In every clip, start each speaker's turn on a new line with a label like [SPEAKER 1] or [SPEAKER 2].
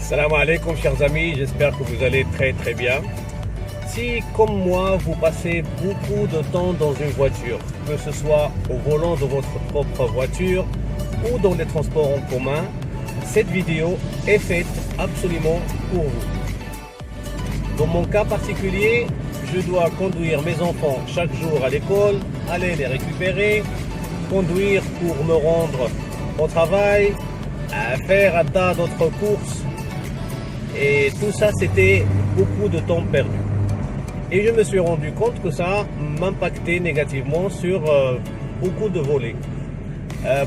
[SPEAKER 1] Salam alaikum chers amis, j'espère que vous allez très bien. Si comme moi vous passez beaucoup de temps dans une voiture, que ce soit au volant de votre propre voiture ou dans les transports en commun, cette vidéo est faite absolument pour vous. Dans mon cas particulier, je dois conduire mes enfants chaque jour à l'école, aller les récupérer, conduire pour me rendre au travail, faire un tas d'autres courses. Et tout ça, c'était beaucoup de temps perdu. Et je me suis rendu compte que ça m'impactait négativement sur beaucoup de volets.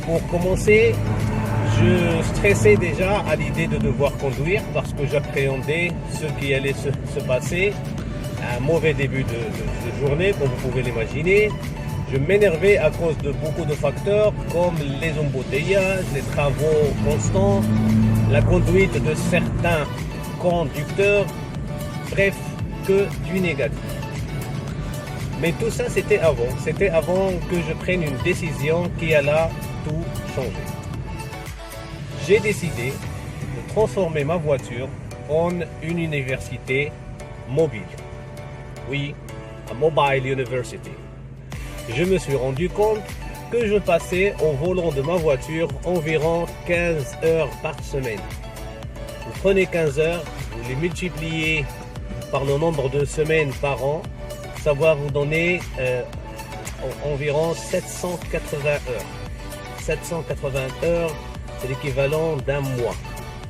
[SPEAKER 1] Pour commencer, je stressais déjà à l'idée de devoir conduire parce que j'appréhendais ce qui allait se passer. Un mauvais début de journée, comme vous pouvez l'imaginer. Je m'énervais à cause de beaucoup de facteurs comme les embouteillages, les travaux constants, la conduite de certains conducteurs, bref, que du négatif. Mais tout ça, c'était avant que je prenne une décision qui allait tout changer. J'ai décidé de transformer ma voiture en une université mobile. Oui, un mobile university. Je me suis rendu compte que je passais au volant de ma voiture environ 15 heures par semaine. Vous prenez 15 heures, vous les multipliez par le nombre de semaines par an, ça va vous donner environ 780 heures. 780 heures, c'est l'équivalent d'un mois.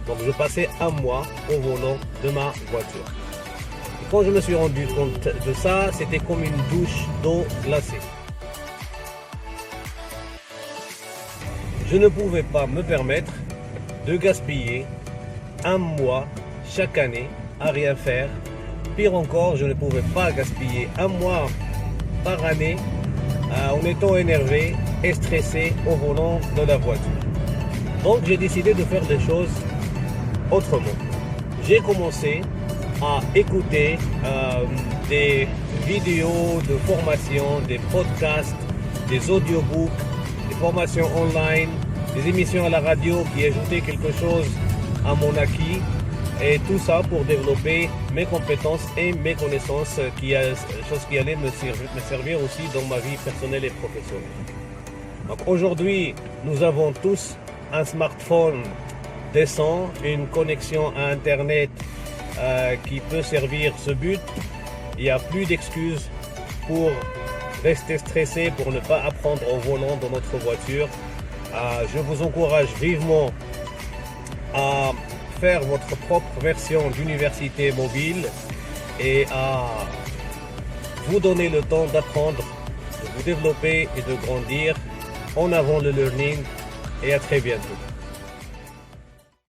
[SPEAKER 1] Donc je passais un mois au volant de ma voiture. Et quand je me suis rendu compte de ça, c'était comme une douche d'eau glacée. Je ne pouvais pas me permettre de gaspiller un mois chaque année à rien faire. Pire encore, je ne pouvais pas gaspiller un mois par année en étant énervé et stressé au volant de la voiture. Donc j'ai décidé de faire les choses autrement. J'ai commencé à écouter des vidéos de formation, des podcasts, des audiobooks, des formations online, des émissions à la radio qui ajoutaient quelque chose à mon acquis, et tout ça pour développer mes compétences et mes connaissances, chose qui allait me servir aussi dans ma vie personnelle et professionnelle. Donc aujourd'hui, nous avons tous un smartphone décent, une connexion à Internet qui peut servir ce but. Il n'y a plus d'excuses pour rester stressé, pour ne pas apprendre au volant de notre voiture. Je vous encourage vivement à faire votre propre version d'université mobile et à vous donner le temps d'apprendre, de vous développer et de grandir. En avant le learning et à très bientôt.